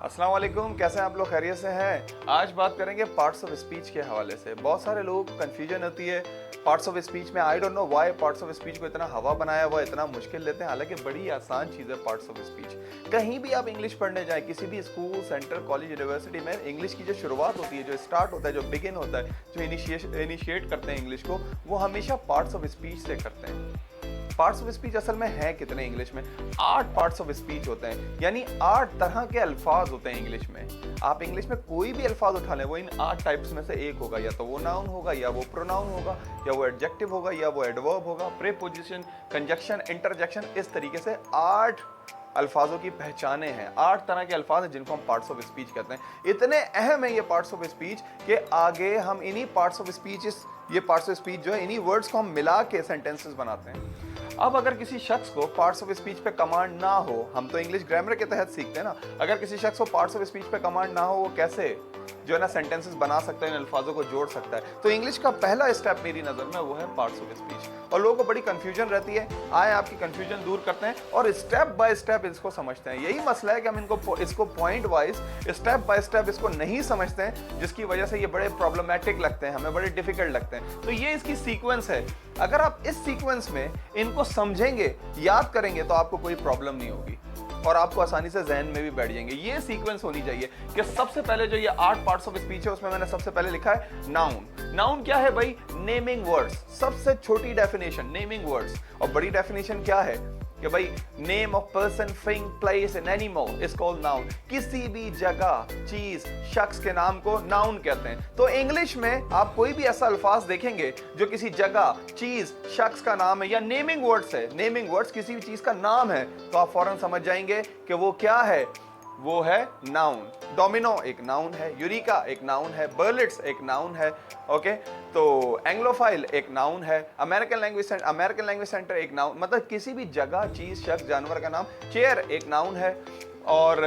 अस्सलाम वालेकुम, कैसे हैं आप लोग? खैरियत से हैं? आज बात करेंगे पार्ट्स ऑफ स्पीच के हवाले से। बहुत सारे लोग कंफ्यूजन होती है पार्ट्स ऑफ स्पीच में। I don't know why parts of speech को इतना हवा बनाया हुआ, इतना मुश्किल लेते हैं, हालांकि बड़ी आसान चीज़ है पार्ट्स ऑफ स्पीच। कहीं भी आप इंग्लिश पढ़ने जाएं, किसी भी स्कूल, सेंटर, कॉलेज, यूनिवर्सिटी में इंग्लिश की जो शुरुआत होती है, जो स्टार्ट होता है, जो बिगिन होता है, जो इनिशिएट करते हैं इंग्लिश को, वो हमेशा पार्ट्स ऑफ स्पीच से करते हैं। पार्ट्स ऑफ स्पीच असल में है कितने इंग्लिश में? 8 पार्ट्स ऑफ स्पीच होते हैं, यानी 8 तरह के अल्फाज होते हैं इंग्लिश में। आप इंग्लिश में कोई भी अल्फाज उठा लें, वो इन 8 टाइप्स में से एक होगा। या तो वो नाउन होगा, या वो प्रोनाउन होगा, या वो एडजेक्टिव होगा, या वो एडवर्ब होगा, प्रीपोजिशन, कंजक्शन, इंटरजेक्शन। इस तरीके से 8 अल्फाजों की पहचाने हैं। 8 तरह के अल्फाज हैं जिनको हम पार्ट्स ऑफ स्पीच कहते हैं। इतने अहम है ये पार्ट्स ऑफ स्पीच कि आगे हम इन्हीं पार्ट्स ऑफ स्पीच, ये पार्ट्स ऑफ स्पीच जो है, इन्हीं वर्ड्स को हम मिला के सेंटेंसेस बनाते हैं। अब अगर किसी शख्स को पार्ट्स ऑफ स्पीच पे कमांड ना हो, हम तो इंग्लिश ग्रामर के तहत सीखते हैं ना, अगर किसी शख्स को पार्ट्स ऑफ स्पीच पे कमांड ना हो, वो कैसे जो है ना सेंटेंसेस बना सकता है, इन अल्फाजों को जोड़ सकता है? तो इंग्लिश का पहला स्टेप मेरी नज़र में वो है पार्ट्स ऑफ स्पीच। और लोगों को बड़ी कंफ्यूजन रहती है। आए आपकी कंफ्यूजन दूर करते हैं और स्टेप बाय स्टेप इसको समझते हैं। यही मसला है कि हम इसको point wise, step by step इसको नहीं समझते हैं, जिसकी वजह से ये बड़े प्रॉब्लमैटिक लगते हैं, हमें बड़े डिफिकल्ट लगते हैं। तो ये इसकी सीक्वेंस है। अगर आप इस सीक्वेंस में इनको समझेंगे, याद करेंगे, तो आपको कोई प्रॉब्लम नहीं होगी और आपको आसानी से जहन में भी बैठ जाएंगे। ये सीक्वेंस होनी चाहिए कि सबसे पहले जो ये 8 पार्ट्स ऑफ स्पीच है, उसमें मैंने सबसे पहले लिखा है नाउन। नाउन क्या है भाई? Naming words. सबसे छोटी डेफिनेशन नेमिंग वर्ड्स। और बड़ी डेफिनेशन क्या है कि भाई name of person, thing, place and animal is called noun. किसी भी जगह, चीज, शख्स के नाम को नाउन कहते हैं। तो इंग्लिश में आप कोई भी ऐसा अल्फाज देखेंगे जो किसी जगह, चीज, शख्स का नाम है या नेमिंग वर्ड्स है, नेमिंग वर्ड्स किसी भी चीज का नाम है, तो आप फौरन समझ जाएंगे कि वो क्या है। वो है नाउन। डोमिनो एक नाउन है, यूरिका एक नाउन है, बर्लिट्स एक नाउन है, ओके। तो एंग्लोफाइल एक नाउन है, अमेरिकन लैंग्वेज सेंटर एक नाउन, मतलब किसी भी जगह, चीज, शख्स, जानवर का नाम। चेयर एक नाउन है, और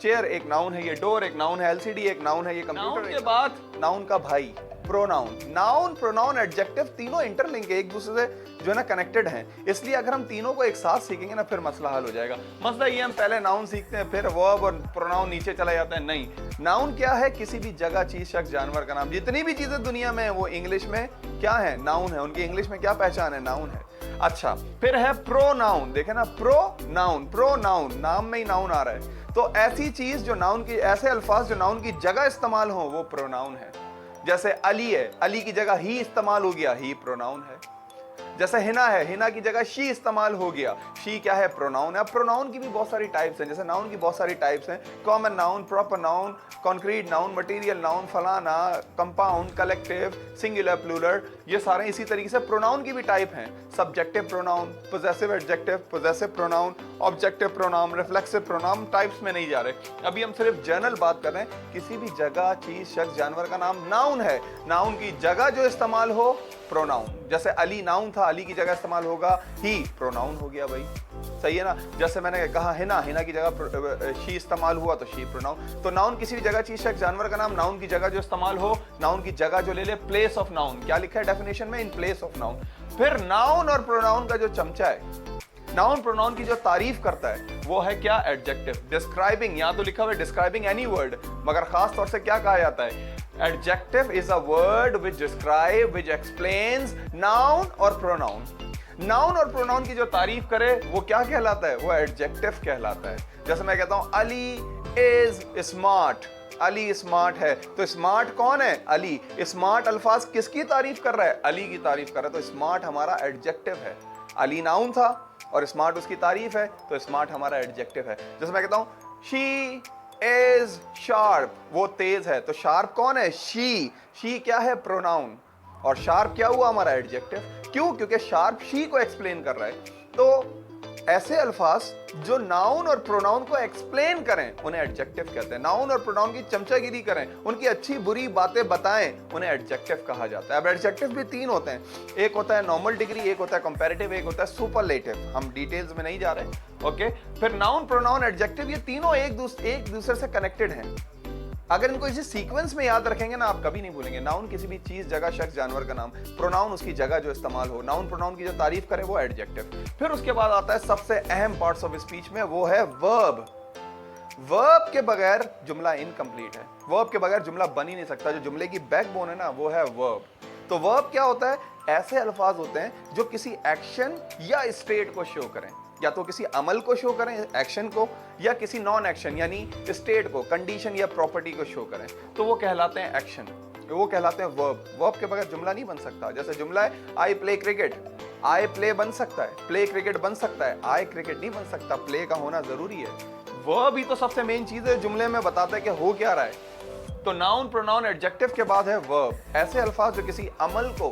चेयर एक नाउन है, ये डोर एक नाउन है, एलसीडी एक नाउन है, ये कंप्यूटर के बाद नाउन का भाई प्रोनाउन। नाउन, प्रोनाउन, एडजेक्टिव तीनों इंटरलिंक है, एक दूसरे से जो है ना कनेक्टेड हैं। इसलिए अगर हम तीनों को एक साथ सीखेंगे ना, फिर मसला हल हो जाएगा। मसला ये हम पहले नाउन सीखते हैं, फिर वर्ब और प्रोनाउन नीचे चला जाता है। नहीं, नाउन क्या है? किसी भी जगह, चीज, शख्स, जानवर का नाम। जितनी भी चीजें दुनिया में है वो इंग्लिश में क्या है? नाउन है। उनकी इंग्लिश में क्या पहचान है? नाउन है। अच्छा, फिर है प्रोनाउन। देखे ना, प्रोनाउन, प्रोनाउन, नाम में ही नाउन आ रहा है। तो ऐसी चीज जो नाउन की, ऐसे अल्फाज जो नाउन की जगह इस्तेमाल हो, वो प्रोनाउन है। जैसे अली है, अली की जगह ही इस्तेमाल हो गया, ही प्रोनाउन है। जैसे हिना है, हिना की जगह शी इस्तेमाल हो गया, शी क्या है? प्रोनाउन है। अब प्रोनाउन की भी बहुत सारी टाइप्स हैं, जैसे नाउन की बहुत सारी टाइप्स हैं। Common noun, proper noun, concrete noun, material noun, फलाना, कंपाउंड, कलेक्टिव, सिंगुलर, प्लूरल, ये सारे इसी तरीके से प्रोनाउन की भी टाइप हैं। Subjective pronoun, possessive adjective, possessive pronoun, objective pronoun, reflexive pronoun. Types में नहीं जा रहे, अभी हम सिर्फ जनरल बात कर रहे हैं। किसी भी जगह, चीज, शख्स, जानवर का नाम नाउन है। नाउन की जगह जो इस्तेमाल हो, प्रोनाउन। जैसे अली नाउन था, अली की जगह इस्तेमाल होगा ही, प्रोनाउन हो गया भाई। सही है ना? जैसे मैंने कहा हिना, हिना की जगह शी इस्तेमाल हुआ, तो शी प्रोनाउन। तो नाउन किसी भी जगह, चीज, शख्स, जानवर का नाम, नाउन की जगह जो इस्तेमाल हो, नाउन की जगह जो ले ले, प्लेस ऑफ नाउन। क्या लिखा है डेफिनेशन में? In place of noun. फिर नाउन और प्रोनाउन का जो चमचा है, नाउन प्रोनाउन की जो तारीफ करता है, वो है क्या? एडजेक्टिव। डिस्क्राइबिंग, यहाँ तो लिखा हुआ है डिस्क्राइबिंग एनी वर्ड, मगर खास तौर से क्या कहा जाता है? Adjective is a word which describe, which explains noun और प्रोनाउन। नाउन और प्रोनाउन की जो तारीफ करे, वो क्या कहलाता है? वो एडजेक्टिव कहलाता है। जैसे मैं कहता हूं Ali is smart, Ali smart है, तो स्मार्ट कौन है? अली। स्मार्ट अल्फाज किसकी तारीफ कर रहा है? अली की तारीफ कर रहा है, तो स्मार्ट हमारा एडजेक्टिव है। अली नाउन था और स्मार्ट उसकी तारीफ है, तो स्मार्ट हमारा एडजेक्टिव है। जैसे मैं कहता हूं शी इज शार्प, वो तेज है, तो शार्प कौन है? शी। शी क्या है? प्रोनाउन। और शार्प क्या हुआ? हमारा एडजेक्टिव। क्यों? क्योंकि शार्प शी को एक्सप्लेन कर रहा है। तो ऐसे अल्फाज जो नाउन और प्रोनाउन को एक्सप्लेन करें, उन्हें एडजेक्टिव कहते हैं। नाउन और प्रोनाउन की चमचागिरी करें, उनकी अच्छी बुरी बातें बताएं, उन्हें एडजेक्टिव कहा जाता है। अब एडजेक्टिव भी 3 होते हैं, एक होता है नॉर्मल डिग्री, एक होता है कंपैरेटिव, एक होता है सुपरलेटिव। हम डिटेल्स में नहीं जा रहे, ओके। फिर नाउन, प्रोनाउन, एडजेक्टिव, ये तीनों एक दूसरे से कनेक्टेड हैं। अगर इनको इसी सीक्वेंस में याद रखेंगे ना, आप कभी नहीं भूलेंगे। नाउन किसी भी चीज, जगह, शख्स, जानवर का नाम। प्रोनाउन उसकी जगह जो इस्तेमाल हो। नाउन प्रोनाउन की जो तारीफ करे, वो एडजेक्टिव। फिर उसके बाद आता है सबसे अहम पार्ट्स ऑफ स्पीच में, वो है वर्ब। वर्ब के बगैर जुमला इनकम्प्लीट है, वर्ब के बगैर जुमला बन ही नहीं सकता। जो जुमले की बैकबोन है ना वो है वर्ब। तो वर्ब क्या होता है? ऐसे अल्फाज होते हैं जो किसी एक्शन या स्टेट को शो करें, या तो किसी अमल को शो करें, एक्शन को, या किसी नॉन एक्शन यानी स्टेट को, कंडीशन या प्रॉपर्टी को शो करें, तो वो कहलाते हैं एक्शन, वो कहलाते हैं वर्ब। वर्ब के बगैर जुमला नहीं बन सकता। जैसे जुमला है I play cricket, I play बन सकता है, प्ले क्रिकेट बन सकता है, आई क्रिकेट नहीं बन सकता, प्ले का होना जरूरी है। वर्ब ही तो सबसे मेन चीज है, जुमले में बताता है कि हो क्या रहा है। तो नाउन, प्रोनाउन, एडजेक्टिव के बाद है वर्ब, ऐसे अल्फाज जो किसी अमल को,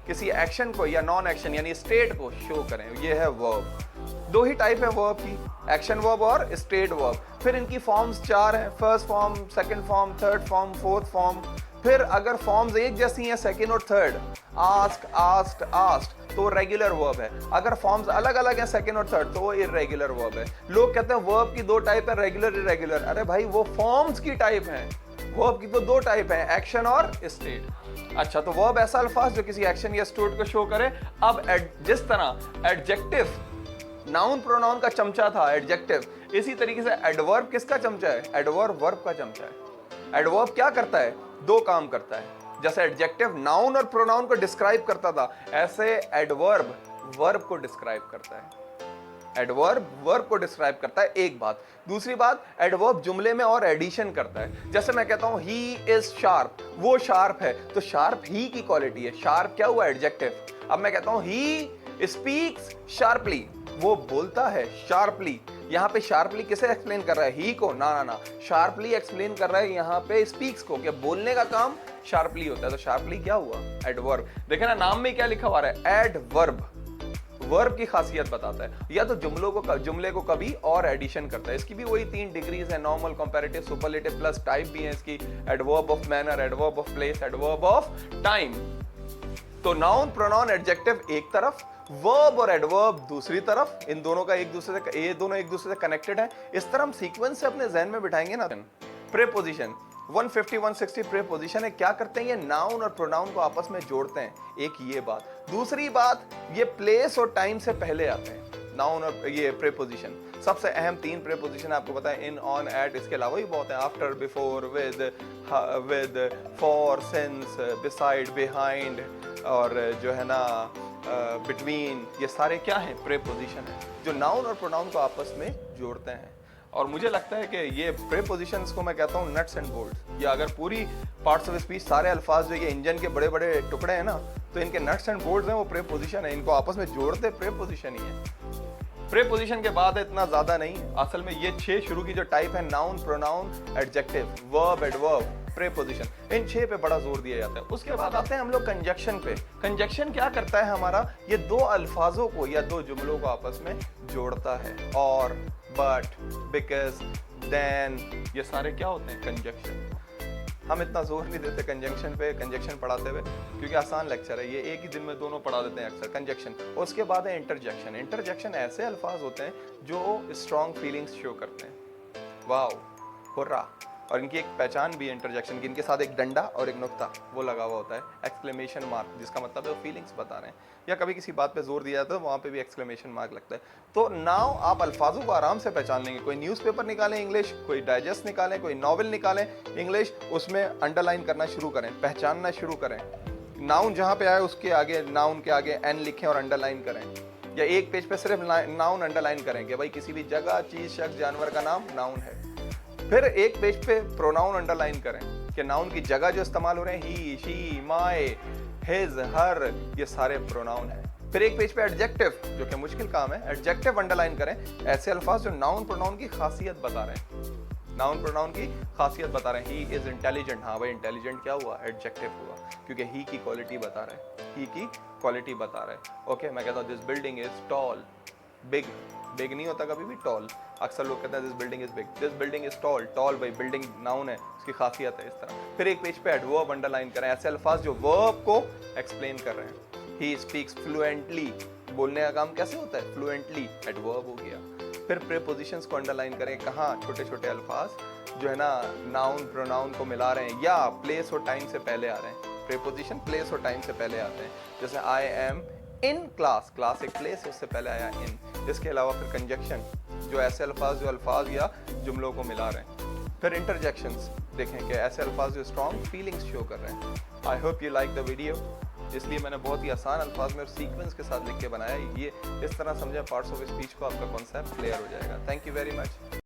किसी एक्शन को या नॉन एक्शन यानी स्टेट को शो करें, ये है वर्ब। दो ही टाइप है वर्ब की, एक्शन वर्ब और स्टेट वर्ब। फिर इनकी फॉर्म्स 4 हैं, first form, second form, third form, fourth form. फिर अगर फॉर्म्स एक जैसी हैं, सेकंड और थर्ड, आस्क, आस्क्ड, आस्क्ड, तो रेगुलर वर्ब है। अगर फॉर्म्स अलग अलग हैं, सेकंड और थर्ड, तो वो इर्रेगुलर वर्ब है। लोग कहते हैं वर्ब की 2 टाइप है, रेगुलर, इर्रेगुलर। अरे भाई वो फॉर्म्स की टाइप है, वर्ब की तो 2 टाइप है, एक्शन और स्टेट। अच्छा, तो वर्ब ऐसा अल्फाज जो किसी एक्शन या स्टेट को शो करे। अब जिस तरह एडजेक्टिव नाउन प्रोनाउन का चमचा था एडजेक्टिव, इसी तरीके से एडवर्ब किसका चमचा है? एडवर्ब वर्ब का चमचा है। एडवर्ब क्या करता है? 2 काम करता है। जैसे एडजेक्टिव नाउन और प्रोनाउन को डिस्क्राइब करता था, ऐसे एडवर्ब वर्ब को डिस्क्राइब करता है। एडवर्ब वर्ब को डिस्क्राइब करता है, एक बात। दूसरी बात, एडवर्ब जुमले में और एडिशन करता है। जैसे मैं कहता हूं ही इज शार्प, वो शार्प है, तो शार्प ही की क्वालिटी है। शार्प क्या हुआ? एडजेक्टिव। अब मैं कहता हूं ही स्पीक्स शार्पली, वो बोलता है शार्पली। यहाँ पे शार्पली किसे एक्सप्लेन कर रहा है? ही को? ना ना ना, शार्पली एक्सप्लेन कर रहा है यहाँ पे स्पीक्स को, क्या बोलने का काम शार्पली होता है। तो शार्पली क्या हुआ? एडवर्ब। देखे ना नाम में क्या लिखा हुआ है? एडवर्ब। वर्ब की खासियत बताता है, या तो जुमले को कभी और एडिशन करता है। इसकी भी वही 3 डिग्रीज है, normal, comparative, superlative, plus type भी है इसकी। Adverb of manner, adverb of place, adverb of time. तो नाउन, प्रोनाउन, एडजेक्टिव एक तरफ, वर्ब और एडवर्ब दूसरी तरफ। इन दोनों का ये दोनों एक दूसरे से कनेक्टेड है। इस तरह हम सीक्वेंस से अपने जहन में बिठाएंगे ना। प्रेपोजिशन 150 160 प्रेपोजिशन है, क्या करते हैं? ये नाउन और प्रोनाउन को आपस में जोड़ते हैं। एक ये बात। दूसरी बात, ये प्लेस और टाइम से पहले आते हैं नाउन और ये प्रेपोजिशन। सबसे अहम 3 प्रेपोजिशन आपको पता है, इन, ऑन, एट। इसके अलावा भी बहुत है, after, before, with, for, since, beside, behind, और जो है ना बिटवीन। ये सारे क्या हैं? प्रेपोजिशन है, जो नाउन और प्रोनाउन को आपस में जोड़ते हैं। और मुझे लगता है कि ये प्रेपोजिशंस को मैं कहता हूँ नट्स एंड बोल्ट्स। या अगर पूरी पार्ट्स ऑफ स्पीच, सारे अल्फाज जो ये इंजन के बड़े बड़े टुकड़े हैं ना, तो इनके नट्स एंड बोल्ट्स हैं वो प्रेपोजिशन है। इनको आपस में जोड़ते प्रेपोजिशन ही है। प्रेपोजिशन के बाद इतना ज्यादा नहीं, असल में ये 6 शुरू की जो टाइप है, noun, pronoun, adjective, verb, adverb, preposition, इन 6 पे बड़ा जोर दिया जाता है। उसके बाद आते हैं हम लोग कंजक्शन पे। कंजक्शन क्या करता है हमारा? ये 2 अल्फाजों को या 2 जुमलों को आपस में जोड़ता है। और, बट, बिकॉज, देन, ये सारे क्या होते हैं? कंजक्शन। हम इतना जोर नहीं देते कंजंक्शन पे, कंजक्शन पढ़ाते हुए, क्योंकि आसान लेक्चर है ये, एक ही दिन में दोनों पढ़ा देते हैं अक्सर, कंजक्शन। और उसके बाद है इंटरजेक्शन। इंटरजेक्शन ऐसे अल्फाज होते हैं जो स्ट्रॉन्ग फीलिंग्स शो करते हैं, वाओ, हुर्रा। और इनकी एक पहचान भी है इंटरजेक्शन की, इनके साथ एक डंडा और एक नुक्ता वो लगा हुआ होता है, एक्सक्लेमेशन मार्क, जिसका मतलब है वो फीलिंग्स बता रहे हैं। या कभी किसी बात पे जोर दिया जाता है तो वहाँ पे भी एक्सक्लेमेशन मार्क लगता है। तो नाउ आप अल्फाजों को आराम से पहचान लेंगे। कोई न्यूज़पेपर निकालें इंग्लिश, कोई डाइजेस्ट निकालें, कोई नॉवल निकालें इंग्लिश, उसमें अंडरलाइन करना शुरू करें, पहचानना शुरू करें। नाउन जहाँ पे आए उसके आगे, नाउन के आगे एन लिखें और अंडरलाइन करें। या एक पेज पे सिर्फ नाउन अंडरलाइन करें कि भाई किसी भी जगह, चीज, शख्स, जानवर का नाम नाउन है। फिर एक पेज पे प्रोनाउन अंडरलाइन करें कि नाउन की जगह जो इस्तेमाल हो रहे हैं, ही, शी, माय, हिज, हर, ये सारे प्रोनाउन हैं। फिर एक पेज पे एडजेक्टिव, जो कि मुश्किल काम है, एडजेक्टिव अंडरलाइन करें, ऐसे अल्फाज जो नाउन प्रोनाउन की खासियत बता रहे हैं, नाउन प्रोनाउन की खासियत बता रहे हैं। ही इज इंटेलिजेंट, हाँ भाई इंटेलिजेंट क्या हुआ? एडजेक्टिव हुआ, क्योंकि ही की क्वालिटी बता रहे हैं, ही की क्वालिटी बता रहे हैं। ओके, मैं कहता हूँ this building is tall, big, big नहीं होता कभी भी, टॉल। अक्सर लोग कहते हैं this building is big, this building is tall, tall भाई बिल्डिंग नाउन है, उसकी खासियत है, इस तरह। फिर एक पेज पे एडवर्ब अंडरलाइन करें, ऐसे अल्फाज जो वर्ब को एक्सप्लेन कर रहे हैं। ही स्पीक्स फ्लुएंटली, बोलने का काम कैसे होता है? फ्लुएंटली, एडवर्ब हो गया। फिर प्रीपोजिशंस को अंडरलाइन करें, कहाँ? छोटे छोटे अल्फाज जो है ना नाउन प्रोनाउन को मिला रहे हैं या प्लेस और टाइम से पहले आ रहे हैं। प्रीपोजिशन प्लेस और टाइम से पहले आते हैं, जैसे I am in class, class एक प्लेस है, उससे पहले आया इन। इसके अलावा फिर कंजक्शन, जो ऐसे अल्फाज जो अल्फाज या जुमलों को मिला रहे हैं। फिर इंटरजेक्शंस देखें कि ऐसे अल्फाज जो स्ट्रॉन्ग फीलिंग्स शो कर रहे हैं। I hope you like the video, इसलिए मैंने बहुत ही आसान अल्फाज में और सीक्वेंस के साथ लिख के बनाया। ये इस तरह समझें पार्ट्स ऑफ स्पीच को, आपका कॉन्सेप्ट क्लियर हो जाएगा। Thank you very much.